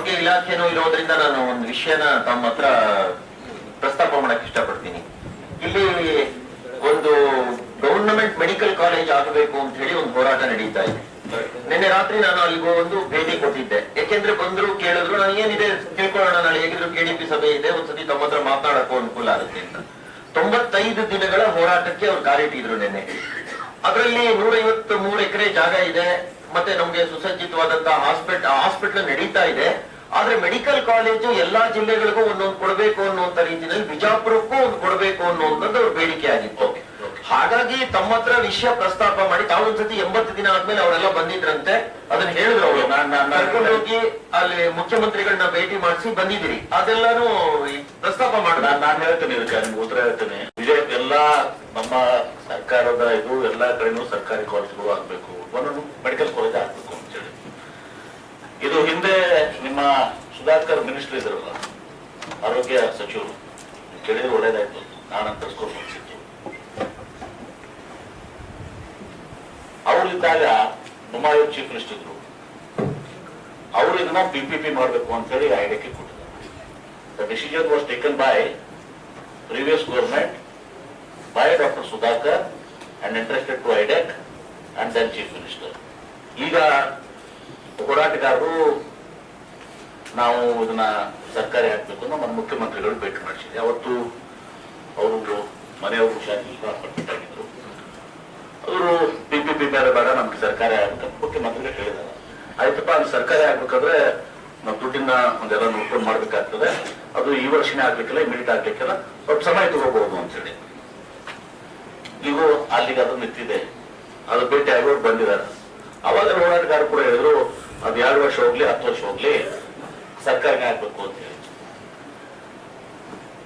ಆರೋಗ್ಯ ಇಲಾಖೆನೂ ಇರೋದ್ರಿಂದ ನಾನು ಒಂದು ವಿಷಯನ ತಮ್ಮ ಹತ್ರ ಪ್ರಸ್ತಾಪ ಮಾಡಕ್ ಇಷ್ಟಪಡ್ತೀನಿ. ಇಲ್ಲಿ ಒಂದು ಗವರ್ನಮೆಂಟ್ ಮೆಡಿಕಲ್ ಕಾಲೇಜ್ ಆಗಬೇಕು ಅಂತ ಹೇಳಿ ಒಂದು ಹೋರಾಟ ನಡೀತಾ ಇದೆ. ನಿನ್ನೆ ರಾತ್ರಿ ನಾನು ಅಲ್ಲಿಗೂ ಒಂದು ಭೇಟಿ ಕೊಟ್ಟಿದ್ದೆ. ಯಾಕೆಂದ್ರೆ ಬಂದ್ರು ಕೇಳಿದ್ರು, ನಾನು ಏನಿದೆ ತಿಳ್ಕೊಳ್ಳೋಣ, ನಾಳೆ ಹೇಗಿದ್ರು ಕೆಡಿಪಿ ಸಭೆ ಇದೆ, ಒಂದ್ಸತಿ ತಮ್ಮ ಹತ್ರ ಮಾತನಾಡಕ್ಕೂ ಅನುಕೂಲ ಆಗುತ್ತೆ ಅಂತ. 95 ದಿನಗಳ ಹೋರಾಟಕ್ಕೆ ಅವ್ರು ಕಾಲಿಟ್ಟಿದ್ರು ನಿನ್ನೆ. ಅದರಲ್ಲಿ 153 ಎಕರೆ ಜಾಗ ಇದೆ, ಮತ್ತೆ ನಮ್ಗೆ ಸುಸಜ್ಜಿತವಾದಂತಹ ಹಾಸ್ಪಿಟಲ್ ನಡೀತಾ ಇದೆ. ಆದ್ರೆ ಮೆಡಿಕಲ್ ಕಾಲೇಜು ಎಲ್ಲಾ ಜಿಲ್ಲೆಗಳಿಗೂ ಒಂದೊಂದು ಕೊಡಬೇಕು ಅನ್ನುವಂತ ರೀತಿಯಲ್ಲಿ ಬಿಜಾಪುರಕ್ಕೂ ಒಂದು ಕೊಡಬೇಕು ಅನ್ನುವಂಥದ್ದು ಅವ್ರ ಬೇಡಿಕೆ ಆಗಿತ್ತು. ಹಾಗಾಗಿ ತಮ್ಮ ಹತ್ರ ವಿಷಯ ಪ್ರಸ್ತಾಪ ಮಾಡಿ, ತಾವೊಂದ್ಸತಿ 80 ದಿನ ಆದ್ಮೇಲೆ ಅವರೆಲ್ಲ ಬಂದಿದ್ರಂತೆ, ಅದನ್ನ ಹೇಳಿದ್ರು ಅವರು. ಕರ್ಕೊಂಡು ಹೋಗಿ ಅಲ್ಲಿ ಮುಖ್ಯಮಂತ್ರಿಗಳನ್ನ ಭೇಟಿ ಮಾಡಿಸಿ ಬಂದಿದ್ದೀರಿ, ಅದೆಲ್ಲಾನು ಪ್ರಸ್ತಾಪ ಮಾಡಿ ನಾನು ಹೇಳ್ತೇನೆ, ಇದಕ್ಕೆ ನಿಮ್ಗೆ ಉತ್ತರ ಹೇಳ್ತೇನೆ. ವಿಜಯ್ ಎಲ್ಲಾ ನಮ್ಮ ಸರ್ಕಾರದ ಇದು ಎಲ್ಲಾ ಕಡೆನೂ ಸರ್ಕಾರಿ ಕಾಲೇಜ್ಗಳು ಆಗ್ಬೇಕು, ಒಂದೊಂದು ಮೆಡಿಕಲ್ ಕಾಲೇಜ್ ಆಗ್ಬೇಕು ಅಂತ ಹೇಳಿ. ಇದು ಹಿಂದೆ ನಿಮ್ಮ ಸುಧಾಕರ್ ಮಿನಿಸ್ಟರ್ ಇದ್ರಲ್ಲ, ಆರೋಗ್ಯ ಸಚಿವರು, ಕೇಳಿದ್ರೆ ಒಳ್ಳೇದಾಯ್ತು, ನಾನಂತ ತರಿಸ್ಕೊಂಡು ಅನ್ಸಿತ್ತು. ಅವರಿದ್ದಾಗ ಹುಮಾಯೂಂ ಚೀಫ್ ಮಿನಿಸ್ಟರ್ ಇದ್ರು, ಅವರು ಇದನ್ನ PPP ಮಾಡಬೇಕು ಅಂತ ಹೇಳಿ ಐಡಿಯಾಕ್ಕೆ ಕೊಟ್ಟಿದ್ದಾರೆ. The decision was taken by previous government, by doctor Sudhakar and interested to ಐಡೆಕ್ ಅಂಡ್ ದೆನ್ ಚೀಫ್ ಮಿನಿಸ್ಟರ್. ಈಗ ಹೋರಾಟಗಾರರು ನಾವು ಇದನ್ನ ಸರ್ಕಾರಿ ಹಾಕ್ಬೇಕು ನಮ್ಮ ಮುಖ್ಯಮಂತ್ರಿಗಳು ಭೇಟಿ ಮಾಡಿಸಿದೆ. ಅವತ್ತು ಅವರು ಮನೆಯವರು ಆಗಿದ್ರು, ಅವರು PPP ಬೇರೆ ಬೇಡ, ನಮ್ಗೆ ಸರ್ಕಾರಿ ಆಗ್ಬೇಕಂತ ಮುಖ್ಯಮಂತ್ರಿಗಳು ಹೇಳಿದಾರೆ. ಆಯ್ತಪ್ಪ, ಅದು ಸರ್ಕಾರಿ ಆಗ್ಬೇಕಾದ್ರೆ ನಾವು ದುಡ್ಡಿನ ಒಂದೆಲ್ಲ ನೋಡ್ಕೊಂಡು ಮಾಡ್ಬೇಕಾಗ್ತದೆ, ಅದು ಈ ವರ್ಷನೇ ಆಗ್ಬೇಕಿಲ್ಲ, ಇಮಿಡಿಯೇಟ್ ಆಗ್ಬೇಕಿಲ್ಲ, ಸ್ವಲ್ಪ ಸಮಯ ತಗೋಬಹುದು ಅಂತ ಹೇಳಿ. ಈಗ ಅಲ್ಲಿಗೆ ಅದು ನಿಂತಿದೆ, ಅದು ಭೇಟಿ ಆಗೋರು ಬಂದಿದ್ದಾರೆ. ಅವಾಗ ಹೋರಾಟಗಾರರು ಕೂಡ ಹೇಳಿದ್ರು, ಅದು 2 ವರ್ಷ ಹೋಗ್ಲಿ 10 ವರ್ಷ ಹೋಗ್ಲಿ ಸರ್ಕಾರಕ್ಕೆ ಆಗ್ಬೇಕು ಅಂತ ಹೇಳಿ.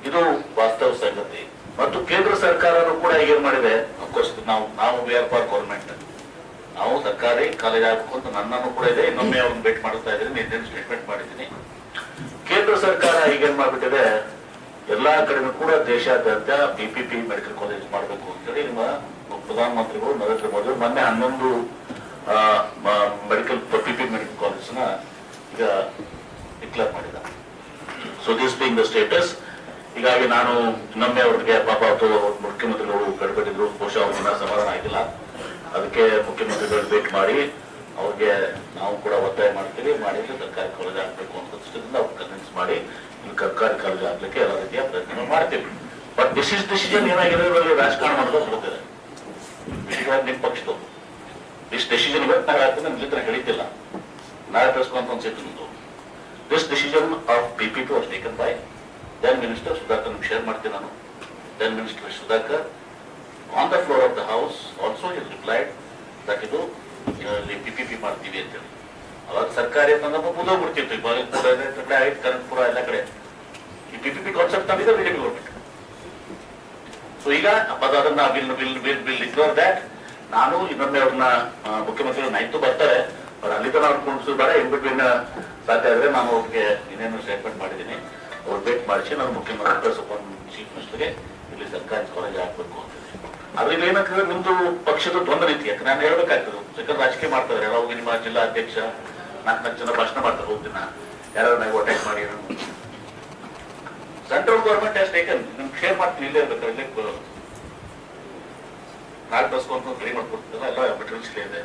ಇದು ವಾಸ್ತವ ಸಂಗತಿ. ಮತ್ತು ಕೇಂದ್ರ ಸರ್ಕಾರನು ಕೂಡ ಏನ್ ಮಾಡಿದೆ, ಅಫ್ಕೋರ್ಸ್ ನಾವು ವಿ ಆರ್ ಫಾರ್ ಗೌರ್ಮೆಂಟ್, ನಾವು ಸರ್ಕಾರಿ ಕಾಲೇಜ್ ಆಗ್ಬೇಕು ಅಂತ ನನ್ನನ್ನು ಕೂಡ ಇದೆ. ಇನ್ನೊಮ್ಮೆ ಅವ್ರನ್ನ ಭೇಟಿ ಮಾಡ್ತಾ ಇದ್ದೀನಿ, ನಿನ್ನೆ ಸ್ಟೇಟ್ಮೆಂಟ್ ಮಾಡಿದ್ದೀನಿ. ಕೇಂದ್ರ ಸರ್ಕಾರ ಈಗೇನ್ ಮಾಡ್ಬಿಟ್ಟಿದೆ, ಎಲ್ಲಾ ಕಡೆನೂ ಕೂಡ ದೇಶಾದ್ಯಂತ PPP ಮೆಡಿಕಲ್ ಕಾಲೇಜ್ ಮಾಡಬೇಕು ಅಂತೇಳಿ ನಿಮ್ಮ ಪ್ರಧಾನಮಂತ್ರಿಗಳು ನರೇಂದ್ರ ಮೋದಿ ಮೊನ್ನೆ 11 ಮೆಡಿಕಲ್ PPP ಮೆಡಿಕಲ್ ಕಾಲೇಜ್ ನ ಈಗ ಡಿಕ್ಲೇರ್ ಮಾಡಿದ. So this being the status. ಹೀಗಾಗಿ ನಾನು ಇನ್ನೊಮ್ಮೆ ಅವ್ರಿಗೆ ಪಾಪ ಮುಖ್ಯಮಂತ್ರಿಗಳು ಗಡ್ಬಡಿದ್ರು, ಬಹುಶಃ ಅವ್ರನ್ನ ಸಮಾಧಾನ ಆಗಿಲ್ಲ. ಅದಕ್ಕೆ ಮುಖ್ಯಮಂತ್ರಿಗಳು ಭೇಟಿ ಮಾಡಿ ಅವ್ರಿಗೆ ನಾವು ಕೂಡ ಒತ್ತಾಯ ಮಾಡ್ತೀವಿ, ಮಾಡಿದ್ರೆ ಸರ್ಕಾರಿ ಕಾಲೇಜ್ ಆಗ್ಬೇಕು ಅಂತ ದೃಷ್ಟಿಯಿಂದ ಅವ್ರು ಕನ್ವಿನ್ಸ್ ಮಾಡಿ ಇಲ್ಲಿ ಸರ್ಕಾರಿ ಕಾಲೇಜ್ ಆಗ್ಲಿಕ್ಕೆ ಎಲ್ಲ ರೀತಿಯ ಪ್ರಯತ್ನ ಮಾಡ್ತೀವಿ. ಬಟ್ ಡಿಸಿಷನ್ ಏನಾಗಿದೆ, ರಾಜಕಾರಣ ಮಾಡೋದು ಬರುತ್ತದೆ. ನಿಮ್ ಪಕ್ಷದವರು ದಿಸ್ ಡಿಸಿಷನ್ ಇವತ್ತು ನಾವು ಹೇಳ್ತೀನಿ, ನಮ್ಗೆ ಹೇಳಿದ್ದಿಲ್ಲ, ನಾಳೆ ತರಿಸ್ಕೊಂತ ಅನ್ಸಿತ್ತು ನಿಮ್ದು. This decision of PPP was taken by then minister Sudhakar. Share ಮಾಡ್ತೀನಿ ನಾನು. Then minister Sudhakar on the floor of the house also is replied that ಇದು PPP ಮಾಡ್ತೀವಿ ಅಂತೇಳಿ. ಅವಾಗ ಸರ್ಕಾರಿ ಅಂತ ಮುದೋಗ್ಬಿಡ್ತಿತ್ತು, ಕನಕಪುರ ಎಲ್ಲ ಕಡೆ ಈ PPP ಕಾನ್ಸೆಪ್ಟ್ ತಂದಿದೆ ಬಿಜೆಪಿ ಗೌರ್ಮೆಂಟ್. ಸೊ ಈಗ ಅದನ್ನ ಬಿಲ್ ಇಗ್ನೋರ್ ದ್ಯಾಟ್. ನಾನು ಇನ್ನೊಮ್ಮೆ ಅವ್ರನ್ನ ಮುಖ್ಯಮಂತ್ರಿಗಳು ನೈತು ಬರ್ತಾರೆ, ಅವ್ರು ಅಲ್ಲಿ ತನಕ ಅವ್ರು ಕುಣಿಸೋದು ಬೇಡ, ಇನ್ ಬಿಟ್ವೀನ್ ಸಾಧ್ಯ ಆದ್ರೆ ನಾನು ಅವ್ರಿಗೆ ಇನ್ನೇನು ಸ್ಟೇಟ್ಮೆಂಟ್ ಮಾಡಿದ್ದೀನಿ, ಅವ್ರು ಭೇಟಿ ಮಾಡಿಸಿ ನಾನು ಮುಖ್ಯಮಂತ್ರಿ ಚೀಫ್ ಮಿನಿಸ್ಟರ್ಗೆ ಇಲ್ಲಿ ಸರ್ಕಾರಿ ಕಾಲೇಜ್ ಹಾಕ್ಬೇಕು ಅಂತ. ಅದ್ರಲ್ಲಿ ಏನಾಗ್ತದೆ, ನಿಮ್ದು ಪಕ್ಷದ ದ್ವಂದ್ವ ನೀತಿ. ಯಾಕೆ ನಾನು ಹೇಳ್ಬೇಕಾಗ್ತದೆ, ಯಾಕಂದ್ರೆ ರಾಜಕೀಯ ಮಾಡ್ತಾರೆ ಎಲ್ಲ. ಹೋಗಿ ನಿಮ್ಮ ಜಿಲ್ಲಾ ಅಧ್ಯಕ್ಷ 4 ಜನ ಭಾಷಣ ಮಾಡ್ತಾರೆ, ಹೋಗ್ದಿನ ಯಾರು ನಾವು ಅಟ್ಯಾಕ್ ಮಾಡಿ. ಸೆಂಟ್ರಲ್ ಗೌರ್ಮೆಂಟ್ ಹ್ಯಾಸ್ ಟೇಕನ್, ನಿಮ್ಗೆ ಶೇರ್ ಮಾಡ್ತೀನಿ, ಇಲ್ಲೇ ಇರ್ಬೇಕಾದ್ರೆ ಇಲ್ಲೇ ನಾಳೆ ಬಸ್ಕೊಂತ ರೆಡಿ ಮಾಡ್ಕೊಡ್ತಿಲ್ಲ, ಎಲ್ಲ ಮೆಟೀರಿಯಲ್ಸ್ ಇದೆ.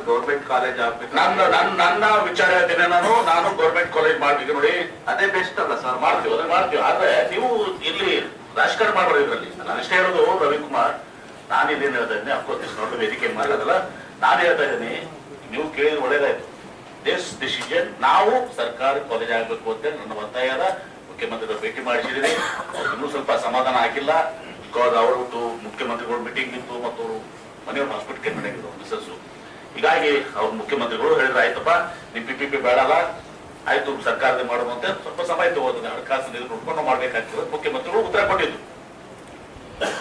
ಗೌರ್ಮೆಂಟ್ ಕಾಲೇಜ್ ಆಗ್ಬೇಕು ನನ್ನ ವಿಚಾರ ಹೇಳ್ತೀನಿ. ನಾನು ಗೌರ್ಮೆಂಟ್ ಕಾಲೇಜ್ ಮಾಡ್ಬೇಕು ನೋಡಿ, ಅದೇ ಬೆಸ್ಟ್ ಅಲ್ಲ ಸರ್. ಮಾಡ್ತೀವಿ. ಆದ್ರೆ ನೀವು ಇಲ್ಲಿ ರಾಜಕಾರಣ ಮಾಡೋದು ಇದ್ರಲ್ಲಿ. ನಾನು ಇಷ್ಟೇ ಹೇಳೋದು ರವಿಕುಮಾರ್, ನಾನು ಇದೇನು ಹೇಳ್ತಾ ಇದ್ದೀನಿ, ಅಫ್ಕೋರ್ಸ್ ನೋಡಿ ವೇದಿಕೆ ಮಾಡೋದಲ್ಲ, ನಾನು ಹೇಳ್ತಾ ಇದ್ದೀನಿ, ನೀವು ಕೇಳಿದ್ರೆ ಒಳ್ಳೇದಾಯ್ತು. ದಿಸ್ ಡಿಸಿಷನ್ ನಾವು ಸರ್ಕಾರಿ ಕಾಲೇಜ್ ಆಗ್ಬೇಕು ಅಂತ ನನ್ನ ಒತ್ತಾಯ. ಮುಖ್ಯಮಂತ್ರಿಗಳು ಭೇಟಿ ಮಾಡಿಸಿದ್ದೀನಿ, ಇನ್ನೂ ಸ್ವಲ್ಪ ಸಮಾಧಾನ ಆಗಿಲ್ಲ. ಬಿಕಾಸ್ ಅವ್ರದ್ದು ಮುಖ್ಯಮಂತ್ರಿಗಳು ಮೀಟಿಂಗ್ ಇತ್ತು ಮತ್ತು ಅವರು ಮನೆಯವ್ರ ಹಾಸ್ಪಿಟಲ್ಗೆ ನಡೆಯಿದ್ರು ಮಿಸಸ್ಸು. ಹೀಗಾಗಿ ಅವ್ರ ಮುಖ್ಯಮಂತ್ರಿಗಳು ಹೇಳಿದ್ರೆ, ಆಯ್ತಪ್ಪ ನಿಮ್ PPP ಬೇಡಲ್ಲ, ಆಯ್ತು ಸರ್ಕಾರದಲ್ಲಿ ಮಾಡುವಂತೆ ಸ್ವಲ್ಪ ಸಮಯ ತಗೋತದೆ, ಹಣಕಾಸು ನಿಧಿ ನೋಡ್ಕೊಂಡು ಮಾಡ್ಬೇಕಾಗ್ತದೆ ಮುಖ್ಯಮಂತ್ರಿಗಳು ಉತ್ತರ ಕೊಟ್ಟಿದ್ದು.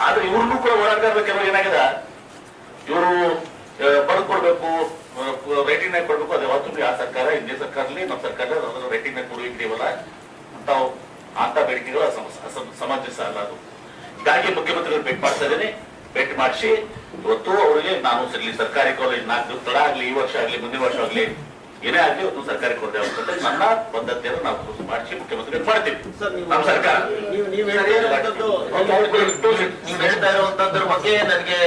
ಆದ್ರೆ ಇವ್ರನ್ನೂ ಕೂಡ ಹೋರಾಟಗಾರರು ಕೆಲವರು ಏನಾಗಿದೆ, ಇವರು ಬರೆದು ಕೊಡ್ಬೇಕು, ರೇಟಿಂಗ್ ನಾಗ ಕೊಡ್ಬೇಕು, ಅದು ಯಾವತ್ತು ಆ ಸರ್ಕಾರ ಹಿಂದಿನ ಸರ್ಕಾರದಲ್ಲಿ ನಮ್ಮ ಸರ್ಕಾರದಲ್ಲಿ ಅದರ ರೇಟಿಂಗ್ ನಾಗ ಕೊಡುವಿದ್ದೀವಲ್ಲ ಅಂತ ಬೇಡಿಕೆಗಳು ಸಮಂಜಸ ಅಲ್ಲ ಅದು. ಹೀಗಾಗಿ ಮುಖ್ಯಮಂತ್ರಿಗಳು ಭೇಟಿ ಮಾಡ್ತಾ ಇದ್ದೀನಿ. ಭೇಟಿ ಮಾಡಿಸಿ ಇವತ್ತು ಅವರಿಗೆ ನಾನು ಇಲ್ಲಿ ಸರ್ಕಾರಿ ಕಾಲೇಜ್ 4 ದಿವಸ ತಡ ಆಗ್ಲಿ, ಈ ವರ್ಷ ಆಗ್ಲಿ, ಮುಂದಿನ ವರ್ಷ ಆಗ್ಲಿ, ಏನೇ ಆಗ್ಲಿ ಇವತ್ತು ಸರ್ಕಾರಿ ಕಾಲೇಜ್ ಆಗುತ್ತೆ ನನ್ನ ಬದ್ಧತೆಯನ್ನು ನಾವು ಮಾಡಿಸಿ ಮುಖ್ಯಮಂತ್ರಿ ಮಾಡ್ತೀವಿ. ನಮ್ಮ ಸರ್ಕಾರ ನೀವು ಹೇಳ್ತಾ ಇರುವಂತದ್ರ ಬಗ್ಗೆ ನನಗೆ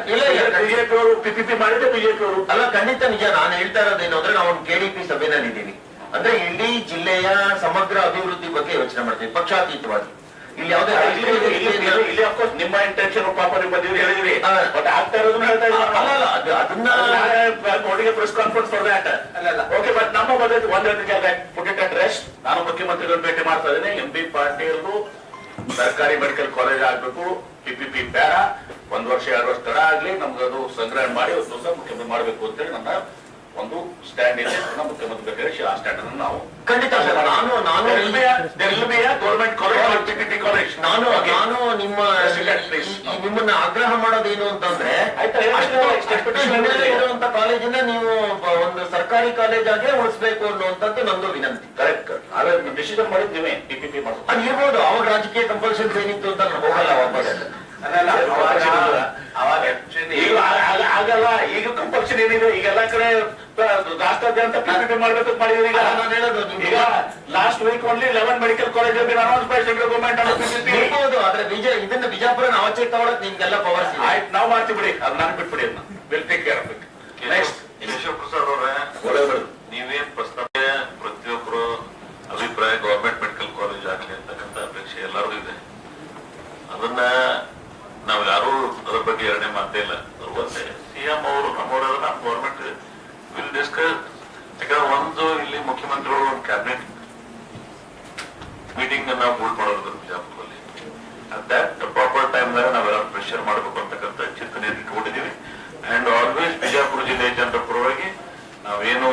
ಬಿಜೆಪಿ ಅವರು PPP ಮಾಡಿದ್ರೆ ಬಿಜೆಪಿ ಅವರು ಅಲ್ಲ, ಖಂಡಿತ ನಿಜ. ನಾನು ಹೇಳ್ತಾ ಇರೋದೇನು ಅಂದ್ರೆ ನಾವು KDP ಸಭೆನಲ್ಲಿ ಇದ್ದೀವಿ ಅಂದ್ರೆ ಇಡೀ ಜಿಲ್ಲೆಯ ಸಮಗ್ರ ಅಭಿವೃದ್ಧಿ ಬಗ್ಗೆ ಯೋಚನೆ ಮಾಡ್ತೀವಿ ಪಕ್ಷಾತೀತವಾಗಿ. ಇಲ್ಲಿ ಯಾವುದೇ ಇಲ್ಲಿ ಅಫ್ಕೋರ್ಸ್ ನಿಮ್ಮ ಇಂಟೆನ್ಷನ್ ಪಾಪ ನಿಮ್ಮ ಮದುವೆ ಹೇಳಿದ್ರಿ, ಬಟ್ ಆಗ್ತಾ ಇರೋದನ್ನ ಹೇಳ್ತಾ ಇದ್ದೀವಿ. ಅದನ್ನ ನೋಡಿಗೆ press conference for that. Okay, but ನಮ್ಮ ಬದಲು ಒಂದೆರಡು ಜಾಗ ಪುಟ್ ಇಟ್ ಅಟ್ ರೆಸ್ಟ್. ನಾನು ಮುಖ್ಯಮಂತ್ರಿಗಳು ಭೇಟಿ ಮಾಡ್ತಾ ಇದ್ದೇನೆ. MB ಪಾಟೀಲ್ರು ಸರ್ಕಾರಿ ಮೆಡಿಕಲ್ ಕಾಲೇಜ್ ಆಗ್ಬೇಕು, PPP ಬೇಡ, 1 ವರ್ಷ 2 ವರ್ಷ ತಡ ಆಗ್ಲಿ, ನಮ್ಗೆ ಅದು ಸಂಗ್ರಹ ಮಾಡಿ ಒಂದು ದಿವಸ ಮುಖ್ಯಮಂತ್ರಿ ಮಾಡ್ಬೇಕು ಅಂತೇಳಿ ನನ್ನ ಒಂದು ಸ್ಟ್ಯಾಂಡ್ ಇದೆ. ಮುಖ್ಯಮಂತ್ರಿ ಹೇಳಿ ಆ ಸ್ಟ್ಯಾಂಡ್ ಅನ್ನು ನಾವು ಖಂಡಿತ ಗೌರ್ಮೆಂಟ್ ಕಾಲೇಜ್, PPP ಕಾಲೇಜ್ ನಾನು ನಿಮ್ಮನ್ನ ಆಗ್ರಹ ಮಾಡೋದೇನು ಅಂತಂದ್ರೆ ಇರುವಂತ ಕಾಲೇಜಿನ ನೀವು ಒಂದು ಸರ್ಕಾರಿ ಕಾಲೇಜ್ ಆಗೇ ಉಳಿಸ್ಬೇಕು ಅನ್ನುವಂಥದ್ದು ನಂದು ವಿನಂತಿ. ಕರೆಕ್ಟ್, ಆದ್ರೆ ಡಿಸಿಷನ್ ಮಾಡಿದ್ದೀವಿ PPP ಮಾಡೋದು. ಅದು ಇರ್ಬೋದು, ಅವಾಗ ರಾಜಕೀಯ ಕಂಪಲ್ಷನ್ಸ್ ಏನಿತ್ತು ಅಂತ ನಾನು ಹೋಗಲ್ಲ ವಾಪಸ್. ಆಗಲ್ಲ, ಈಗ ಕಂಪಲ್ಷನ್ ಏನಿದೆ, ಈಗೆಲ್ಲ ಕಡೆ ರಾಷ್ಟ್ರಾದ್ಯಂತ PPP ಮಾಡ್ಬೇಕು ಮಾಡಿದ್ರೆ ಈಗ last week only 11 medical college announce by central government ಇರ್ಬೋದು. ಆದ್ರೆ ಇದನ್ನ ಬಿಜಾಪುರ ಆಚೆ ತಗೊಳಕ್ ನಿಮ್ಗೆಲ್ಲ ಪವರ್ಸ್ ಆಯ್ತು, ನಾವು ಮಾಡ್ತೀವಿ ಬಿಡಿ, ಅದು ನಾನು ಬಿಟ್ಬಿಡಿ, ಅದನ್ನ will take care of it. Next Eshwara Prasad ಅವರೇ, ನೀವೇನ್ ಪ್ರಸ್ತಾಪ, ಪ್ರತಿಯೊಬ್ಬರು ಅಭಿಪ್ರಾಯ ಗವರ್ಮೆಂಟ್ ಮೆಡಿಕಲ್ ಕಾಲೇಜ್ ಆಗಲಿ ಅಂತಕ್ಕಂಥ ಅಪೇಕ್ಷೆ ಎಲ್ಲರಿಗೂ ಇದೆ. ಅದನ್ನ ನಾವು ಯಾರು ಅದ್ರ ಬಗ್ಗೆ ಎರಡನೇ ಮಾತೇ ಇಲ್ಲ. ಒಂದೇ CM ಅವರು ನಮ್ಮವರ ನಮ್ಮ ಗವರ್ಮೆಂಟ್ ವಿಲ್ ಡಿಸ್ಕಸ್. ಯಾಕಂದ್ರೆ ಒಂದು ಇಲ್ಲಿ ಮುಖ್ಯಮಂತ್ರಿಗಳು ಒಂದು ಕ್ಯಾಬಿನೆಟ್ ಮೀಟಿಂಗ್ ನಾವು ಹೋಲ್ಡ್ ಮಾಡೋದು ಬಿಜಾಪುರದಲ್ಲಿ. ದಟ್ ಪ್ರಾಪರ್ ಟೈಮ್ದಾಗ ನಾವೆಲ್ಲ ಪ್ರೆಷರ್ ಮಾಡಬೇಕು ಅಂತಕ್ಕಂಥ ಚಿಂತನೆಯನ್ನು ಇಟ್ಕೊಂಡಿದ್ದೀವಿ. ಅಂಡ್ ಆಲ್ವೇಸ್ ಬಿಜಾಪುರ ಜಿಲ್ಲೆಯ ಜನರ ಪರವಾಗಿ ನಾವೇನು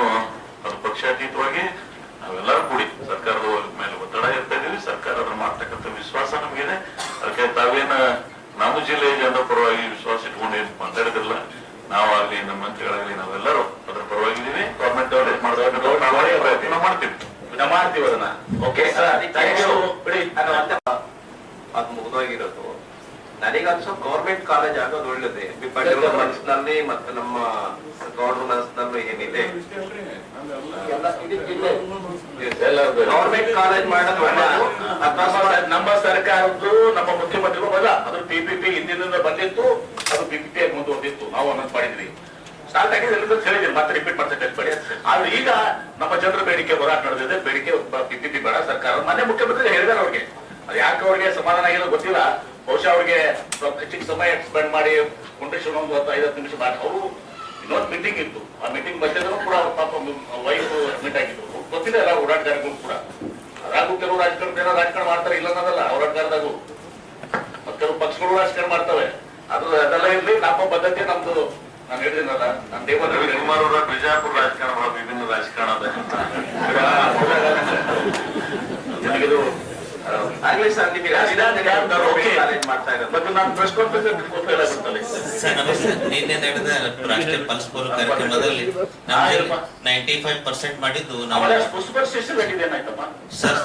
ಅದು ಪಕ್ಷಾತೀತವಾಗಿ ನಾವೆಲ್ಲರೂ ಕೂಡಿ ಸರ್ಕಾರದ ಮೇಲೆ ಒತ್ತಡ ಇರ್ತಾ ಇದೀವಿ. ಸರ್ಕಾರ ಅದನ್ನು ಮಾಡ್ತಕ್ಕಂಥ ವಿಶ್ವಾಸ ನಮಗಿದೆ. ಅದಕ್ಕೆ ತಾವೇನ ನಮ್ಮ ಜಿಲ್ಲೆಯ ಜನರ ಪರವಾಗಿ ವಿಶ್ವಾಸ ಇಟ್ಕೊಂಡು ಏನು ಮಾತಾಡಿದ್ರಲ್ಲ, ನಾವಾಗ್ಲಿ ನಮ್ಮ ಮಂತ್ರಿಗಳಾಗ್ಲಿ ನಾವೆಲ್ಲರೂ ಅದರ ಪರವಾಗಿದ್ದೀವಿ. ಗವರ್ಮೆಂಟ್ ಮಾಡ್ತೀವಿ ಅದನ್ನ. ಓಕೆ ಬಿಡಿ, ಅದು ಮುಗಿದೋಗಿರೋದು. ನನಗನ್ಸೋ ಗೌರ್ಮೆಂಟ್ ಕಾಲೇಜ್ ಆಗೋದು ಒಳ್ಳೇದೇ. ಮನಸ್ಸಿನಲ್ಲಿ ಮತ್ತೆ ನಮ್ಮ ಗೌಡ್ರ ಮನಸ್ಸಿನಲ್ಲೂ ಏನಿದೆ, ಗೌರ್ಮೆಂಟ್ ಕಾಲೇಜ್ ಮಾಡೋದು ಒಳ್ಳೇದು. ನಮ್ಮ ಸರ್ಕಾರದ್ದು ನಮ್ಮ ಮುಖ್ಯಮಂತ್ರಿಗಳು ಅಲ್ಲ, ಅದು PPP ಹಿಂದಿನಿಂದ ಬಂದಿತ್ತು, ಅದು PPP ಆಗಿ ಮುಂದುವರೆದಿತ್ತು. ನಾವು ಅನೌನ್ಸ್ ಮಾಡಿದ್ವಿ, ಸ್ಟಾರ್ಟ್ ಆಗಿದೆ, ಎಲ್ಲರೂ ಹೇಳಿದ್ರಿ, ಮತ್ತೆ ರಿಪೀಟ್ ಮಾಡ್ತಾ ಬೇಡಿ. ಆದ್ರೆ ಈಗ ನಮ್ಮ ಜನರ ಬೇಡಿಕೆ ಹೋರಾಟ ನಡೆದಿದೆ. ಬೇಡಿಕೆ PPP ಬೇಡ ಸರ್ಕಾರ. ಮೊನ್ನೆ ಮುಖ್ಯಮಂತ್ರಿ ಹೇಳಿದಾರೆ ಅವ್ರಿಗೆ, ಅದು ಯಾಕೆ ಅವ್ರಿಗೆ ಸಮಾಧಾನ ಆಗಿರೋದು ಗೊತ್ತಿಲ್ಲ. ಬಹುಶಃ ಅವ್ರಿಗೆ ಹೆಚ್ಚಿಗೆ ಸಮಯ ಸ್ಪೆಂಡ್ ಮಾಡಿ ಕುಂಟೇಶ್ವರ ಒಂದು 10-15 ನಿಮಿಷ ಮಾಡಿ ಅವರು ಇನ್ನೊಂದು ಮೀಟಿಂಗ್ ಇತ್ತು. ಆ ಮೀಟಿಂಗ್ ಮಧ್ಯದಲ್ಲೂ ಕೂಡ ಅವ್ರ ಪಾಪ ವೈಫ್ ಅಡ್ಮಿಟ್ ಆಗಿದ್ರು. ಗೊತ್ತಿದೆ ಎಲ್ಲ ಓಡಾಟಗಾರಗಳು ಕೂಡ. ಅದಾಗೂ ಕೆಲವು ರಾಜಕಾರಣ ಮಾಡ್ತಾರೆ, ಇಲ್ಲ ಅನ್ನೋದಲ್ಲ. ಹೋರಾಟಗಾರದಾಗೂ ಮತ್ತೆ ಕೆಲವು ಪಕ್ಷಗಳು ರಾಜಕಾರಣ ಮಾಡ್ತವೆ. ಅದೆಲ್ಲ ಇರ್ಲಿ, ನಮ್ಮ ಪದ್ಧತಿ ನಮ್ದು. ನಾನು ಹೇಳಿದಿನಲ್ಲ, ನಾನು ದೇವೇಂದ್ರ ಕುಮಾರ್ ಅವರ ಬಿಜಾಪುರ ರಾಜಕಾರಣ ಬಹಳ ವಿಭಿನ್ನ ರಾಜಕಾರಣ ಅದ. ನನಗಿದು ಆಗ್ಲಿ ಸರ್, ನಿಮಗೆ ಮಾಡ್ತಾ ಇರೋದು ಮತ್ತೆ ನಾನು ಪ್ರೆಸ್ ಕಾನ್ಫರೆನ್ಸ್ ಸರ್ ನಮಸ್ತೆ. ನಿನ್ನೆ ನಡೆದ ರಾಷ್ಟ್ರೀಯ ಪಲ್ಸ್ ಪೋಲಿಯೋ ಕಾರ್ಯಕ್ರಮದಲ್ಲಿ 95% ಮಾಡಿದ್ದು ನಾವು ಸೂಪರ್ ಸ್ಟೇಷನ್ ಏನಾಯ್ತಮ್ಮ ಸರ್